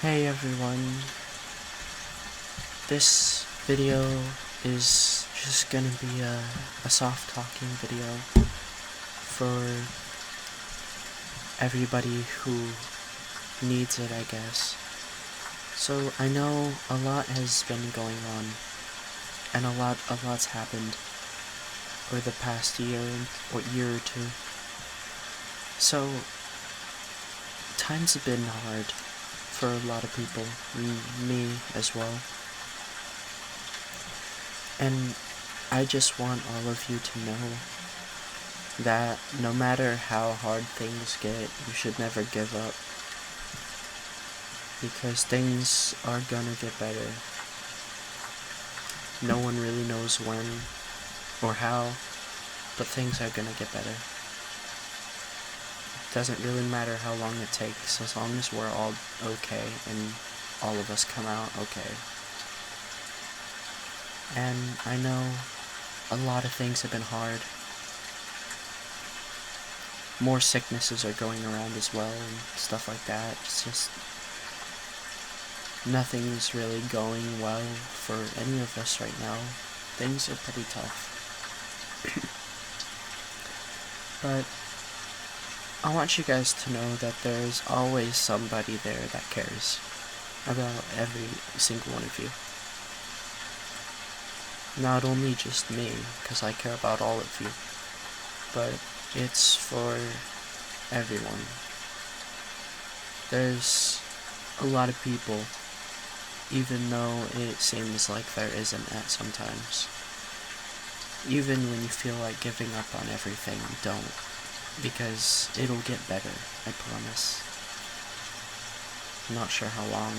Hey everyone, this video is just gonna be a soft talking video for everybody who needs it, I guess. So I know a lot has been going on, and a lot's happened over the past year or two. So times have been hard for a lot of people, me as well. And I just want all of you to know that no matter how hard things get, you should never give up. Because things are gonna get better. No one really knows when or how, but things are gonna get better. Doesn't really matter how long it takes, as long as we're all okay and all of us come out okay. And I know a lot of things have been hard. More sicknesses are going around as well and stuff like that. It's just nothing's really going well for any of us right now. Things are pretty tough. But I want you guys to know that there's always somebody there that cares about every single one of you. Not only just me, because I care about all of you, but it's for everyone. There's a lot of people, even though it seems like there isn't at sometimes. Even when you feel like giving up on everything, don't. Because it'll get better, I promise. I'm not sure how long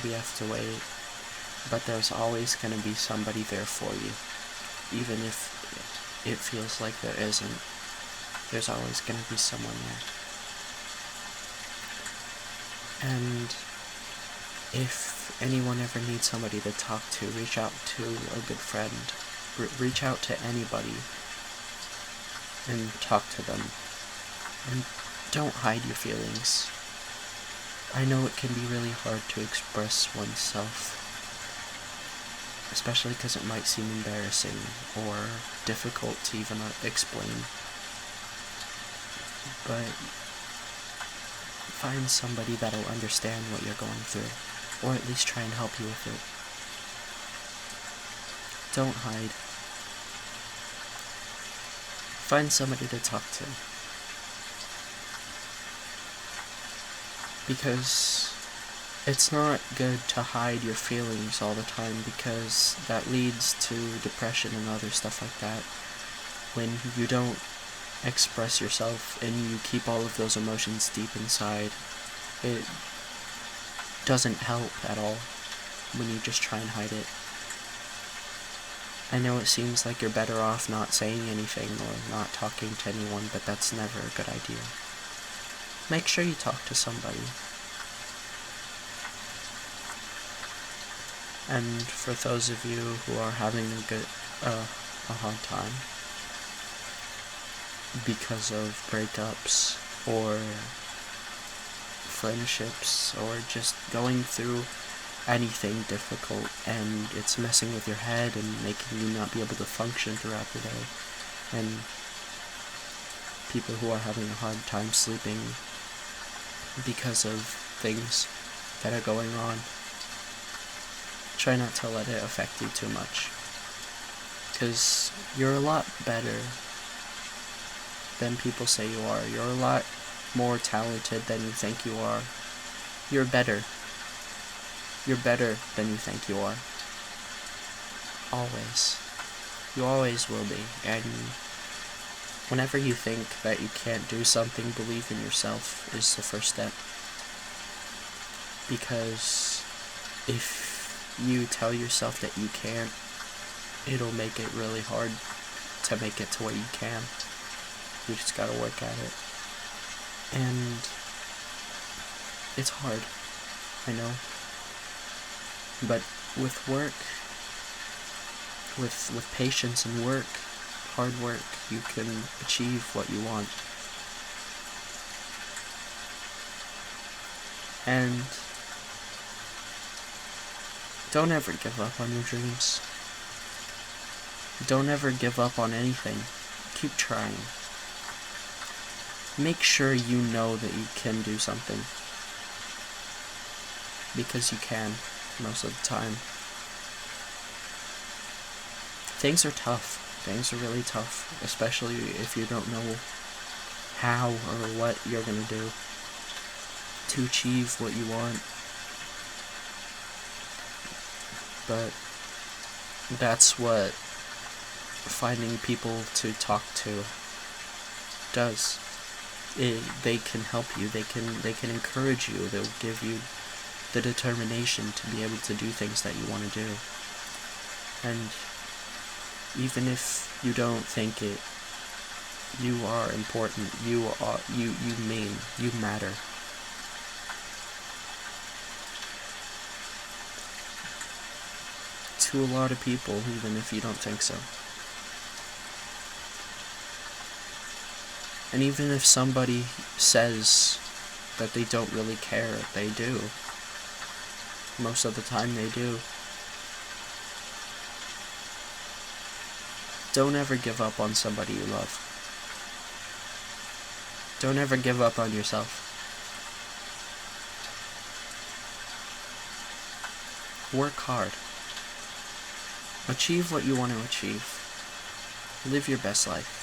we have to wait, but there's always going to be somebody there for you. Even if it feels like there isn't, there's always going to be someone there. And if anyone ever needs somebody to talk to, reach out to a good friend. Reach out to anybody and talk to them. And don't hide your feelings. I know it can be really hard to express oneself, especially because it might seem embarrassing or difficult to even explain. But find somebody that'll understand what you're going through, or at least try and help you with it. Don't hide. Find somebody to talk to. Because it's not good to hide your feelings all the time, because that leads to depression and other stuff like that. When you don't express yourself and you keep all of those emotions deep inside, it doesn't help at all when you just try and hide it. I know it seems like you're better off not saying anything or not talking to anyone, but that's never a good idea. Make sure you talk to somebody. And for those of you who are having a hard time because of breakups or friendships or just going through anything difficult and it's messing with your head and making you not be able to function throughout the day, and people who are having a hard time sleeping because of things that are going on, try not to let it affect you too much, because you're a lot better than people say you are. You're a lot more talented than you think you are. You're better. You're better than you think you are. Always. You always will be. And whenever you think that you can't do something, believe in yourself is the first step. Because if you tell yourself that you can't, it'll make it really hard to make it to where you can. You just gotta work at it. And it's hard, I know. But with work, with patience and work, hard work, you can achieve what you want. And don't ever give up on your dreams. Don't ever give up on anything. Keep trying. Make sure you know that you can do something. Because you can, most of the time. Things are tough. Things are really tough, especially if you don't know how or what you're gonna do to achieve what you want. But that's what finding people to talk to does. They can help you. They can encourage you. They'll give you the determination to be able to do things that you want to do. And even if you don't think it, you are important. You matter. To a lot of people, even if you don't think so. And even if somebody says that they don't really care, they do. Most of the time they do. Don't ever give up on somebody you love. Don't ever give up on yourself. Work hard. Achieve what you want to achieve. Live your best life.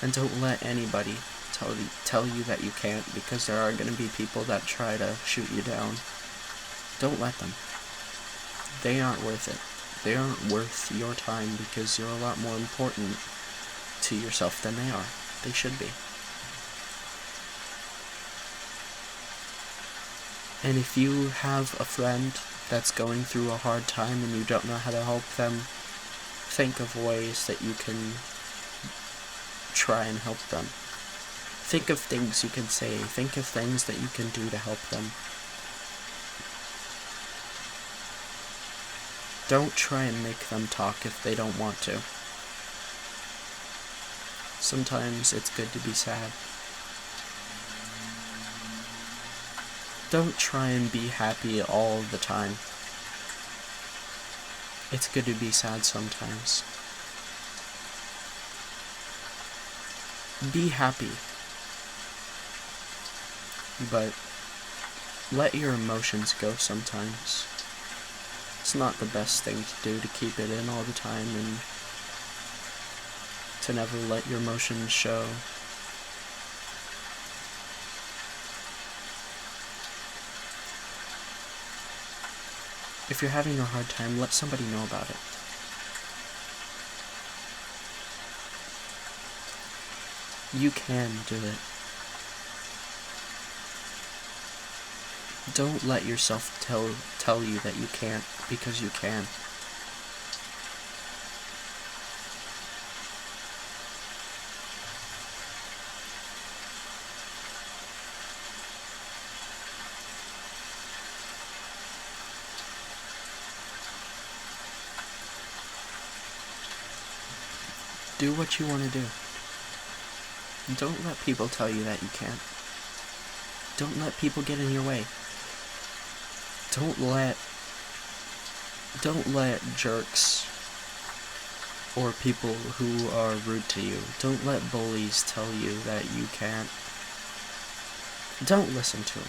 And don't let anybody tell you that you can't, because there are going to be people that try to shoot you down. Don't let them. They aren't worth it. They aren't worth your time, because you're a lot more important to yourself than they are. They should be. And if you have a friend that's going through a hard time and you don't know how to help them, think of ways that you can try and help them. Think of things you can say. Think of things that you can do to help them. Don't try and make them talk if they don't want to. Sometimes it's good to be sad. Don't try and be happy all the time. It's good to be sad sometimes. Be happy. But let your emotions go sometimes. It's not the best thing to do to keep it in all the time and to never let your emotions show. If you're having a hard time, let somebody know about it. You can do it. Don't let yourself tell you that you can't, because you can. Do what you want to do. Don't let people tell you that you can't. Don't let people get in your way. Don't let jerks or people who are rude to you, don't let bullies tell you that you can't. Don't listen to them.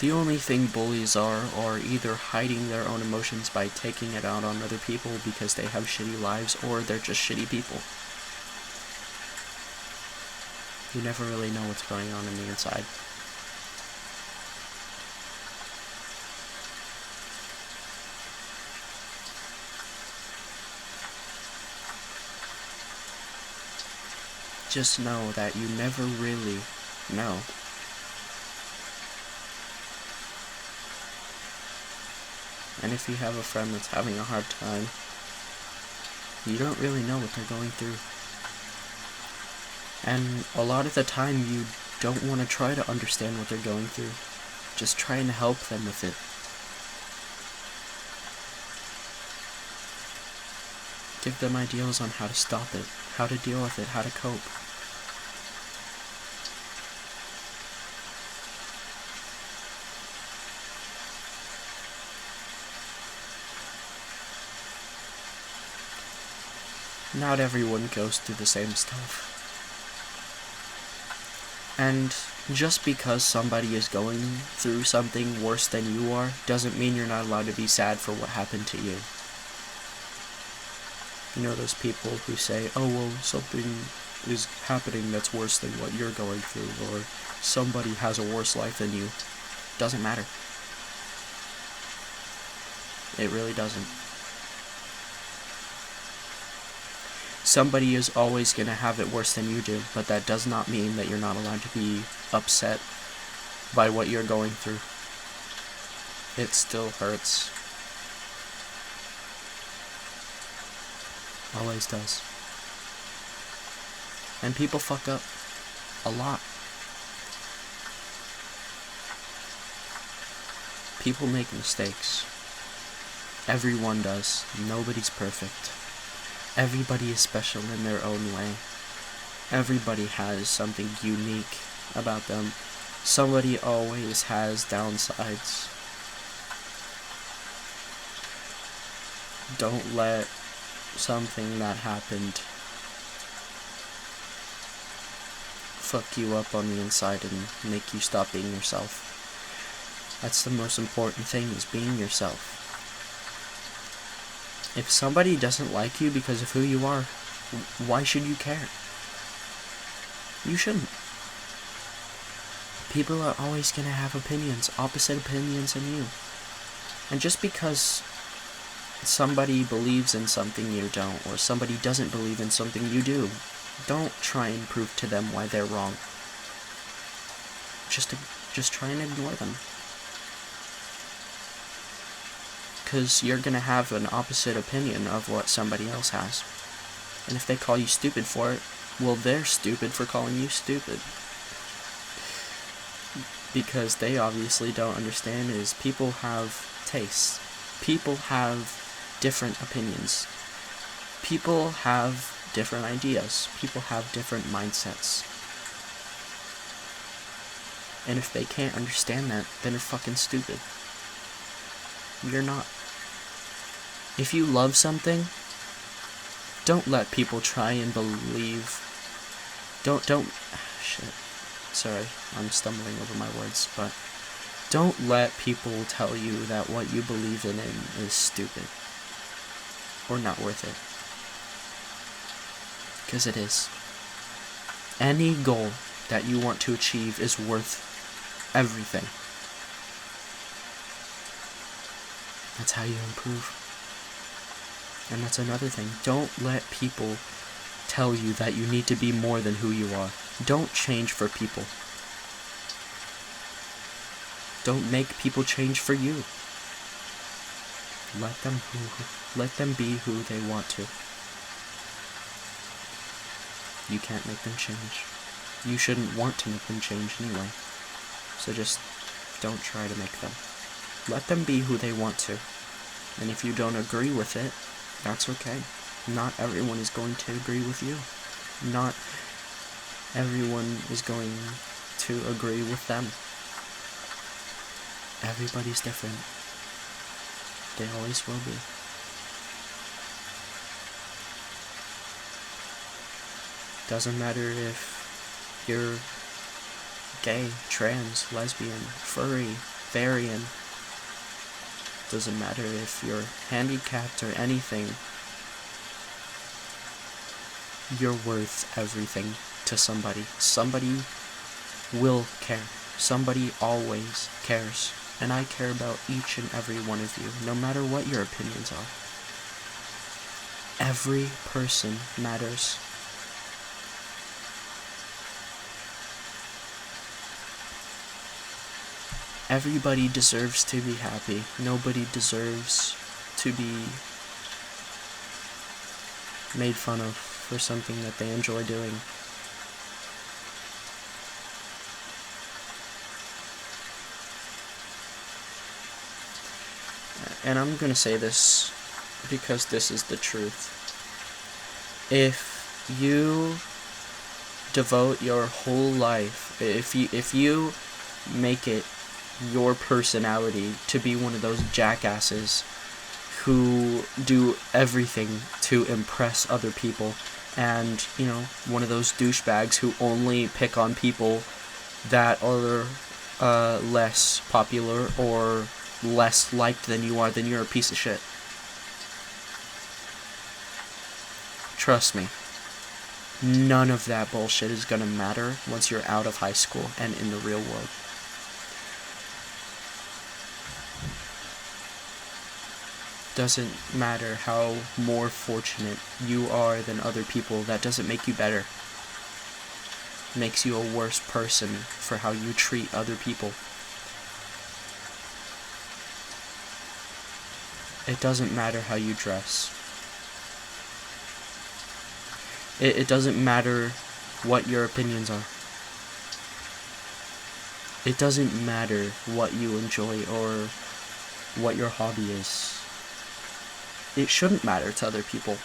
The only thing bullies are either hiding their own emotions by taking it out on other people because they have shitty lives, or they're just shitty people. You never really know what's going on the inside. Just know that you never really know. And if you have a friend that's having a hard time, you don't really know what they're going through. And a lot of the time you don't want to try to understand what they're going through. Just try and help them with it. Give them ideas on how to stop it, how to deal with it, how to cope. Not everyone goes through the same stuff. And just because somebody is going through something worse than you are, doesn't mean you're not allowed to be sad for what happened to you. You know those people who say, oh, well, something is happening that's worse than what you're going through, or somebody has a worse life than you. Doesn't matter. It really doesn't. Somebody is always going to have it worse than you do, but that does not mean that you're not allowed to be upset by what you're going through. It still hurts. Always does. And people fuck up a lot. People make mistakes. Everyone does. Nobody's perfect. Everybody is special in their own way. Everybody has something unique about them. Somebody always has downsides. Don't let something that happened fuck you up on the inside and make you stop being yourself. That's the most important thing, is being yourself. If somebody doesn't like you because of who you are, why should you care? You shouldn't. People are always going to have opinions, opposite opinions than you. And just because somebody believes in something you don't, or somebody doesn't believe in something you do, don't try and prove to them why they're wrong. Just try and ignore them. Because you're going to have an opposite opinion of what somebody else has. And if they call you stupid for it, well, they're stupid for calling you stupid. Because they obviously don't understand is people have tastes. People have different opinions. People have different ideas. People have different mindsets. And if they can't understand that, then they're fucking stupid. You're not. If you love something, don't let people try and believe. Shit. Sorry, I'm stumbling over my words, but don't let people tell you that what you believe in is stupid. Or not worth it. Because it is. Any goal that you want to achieve is worth everything. That's how you improve. And that's another thing. Don't let people tell you that you need to be more than who you are. Don't change for people. Don't make people change for you. Let them be who they want to. You can't make them change. You shouldn't want to make them change anyway. So just don't try to make them. Let them be who they want to. And if you don't agree with it, that's okay. Not everyone is going to agree with you. Not everyone is going to agree with them. Everybody's different. They always will be. Doesn't matter if you're gay, trans, lesbian, furry, variant. Doesn't matter if you're handicapped or anything. You're worth everything to somebody. Somebody will care. Somebody always cares. And I care about each and every one of you, no matter what your opinions are. Every person matters. Everybody deserves to be happy. Nobody deserves to be made fun of for something that they enjoy doing. And I'm gonna say this because this is the truth. If you devote your whole life, if you make it your personality to be one of those jackasses who do everything to impress other people, and, one of those douchebags who only pick on people that are less popular or less liked than you are, then you're a piece of shit. Trust me. None of that bullshit is gonna matter once you're out of high school and in the real world. Doesn't matter how more fortunate you are than other people, that doesn't make you better. It makes you a worse person for how you treat other people. It doesn't matter how you dress. It doesn't matter what your opinions are. It doesn't matter what you enjoy or what your hobby is. It shouldn't matter to other people.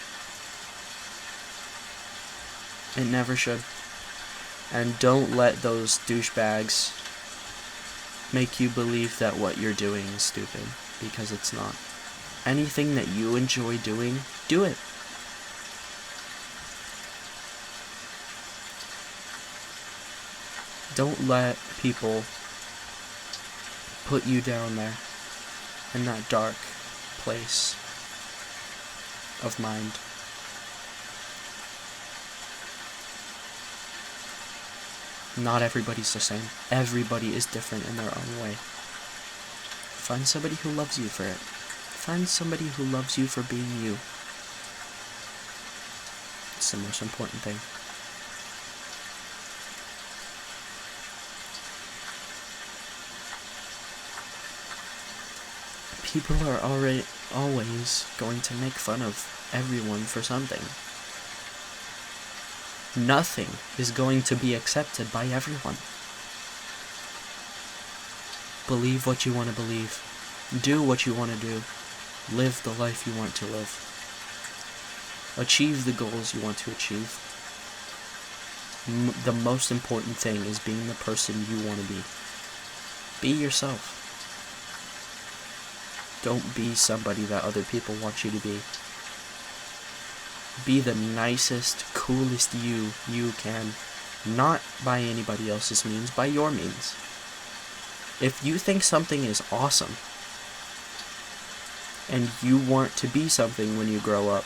It never should. And don't let those douchebags make you believe that what you're doing is stupid, because it's not. Anything that you enjoy doing, do it. Don't let people put you down there in that dark place of mind. Not everybody's the same. Everybody is different in their own way. Find somebody who loves you for it. Find somebody who loves you for being you. It's the most important thing. People are always going to make fun of everyone for something. Nothing is going to be accepted by everyone. Believe what you want to believe. Do what you want to do. Live the life you want to live. Achieve the goals you want to achieve. The most important thing is being the person you want to be. Be yourself. Don't be somebody that other people want you to be. Be the nicest, coolest you can. Not by anybody else's means, by your means. If you think something is awesome, and you want to be something when you grow up,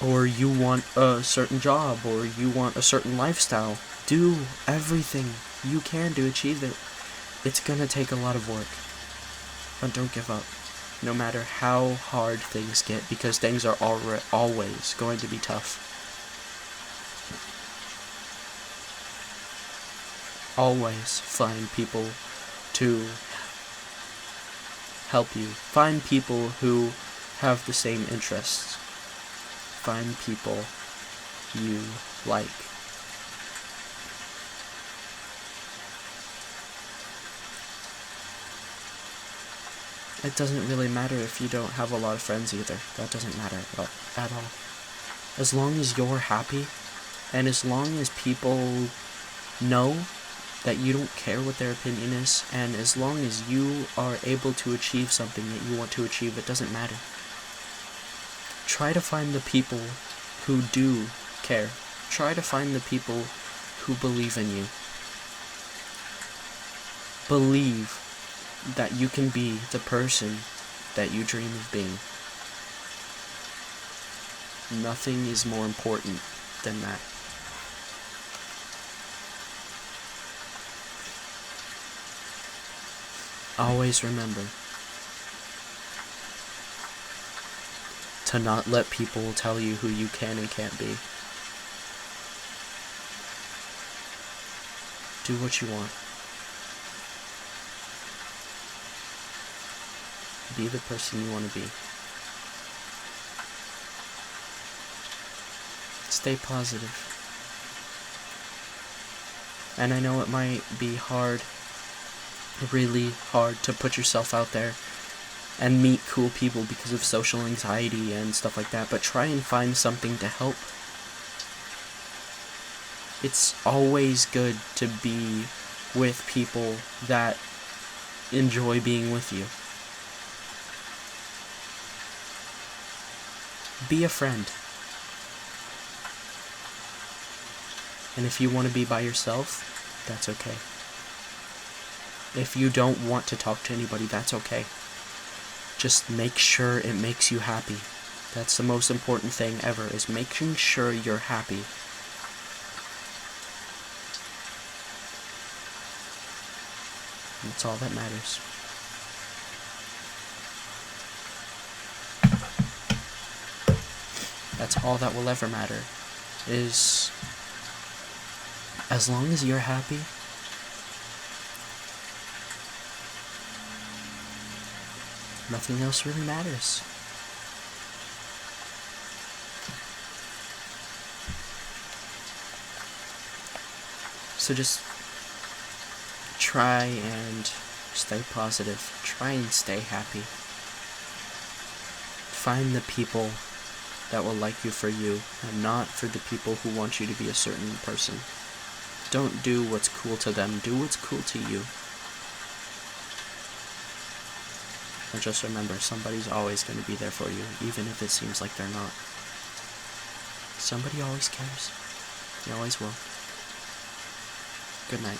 or you want a certain job, or you want a certain lifestyle, do everything you can to achieve it. It's gonna take a lot of work. But don't give up, no matter how hard things get, because things are always going to be tough. Always find people to help you. Find people who have the same interests. Find people you like. It doesn't really matter if you don't have a lot of friends either. That doesn't matter at all. As long as you're happy, and as long as people know that you don't care what their opinion is, and as long as you are able to achieve something that you want to achieve, it doesn't matter. Try to find the people who do care. Try to find the people who believe in you. Believe that you can be the person that you dream of being. Nothing is more important than that. Always remember to not let people tell you who you can and can't be. Do what you want. Be the person you want to be. Stay positive. And I know it might be hard, really hard, to put yourself out there and meet cool people because of social anxiety and stuff like that, but try and find something to help. It's always good to be with people that enjoy being with you. Be a friend. And if you want to be by yourself, that's okay. If you don't want to talk to anybody, that's okay. Just make sure it makes you happy. That's the most important thing ever, is making sure you're happy. That's all that matters. That's all that will ever matter, is as long as you're happy, nothing else really matters. So just try and stay positive. Try and stay happy. Find the people that will like you for you, and not for the people who want you to be a certain person. Don't do what's cool to them. Do what's cool to you. And just remember, somebody's always going to be there for you, even if it seems like they're not. Somebody always cares. They always will. Good night.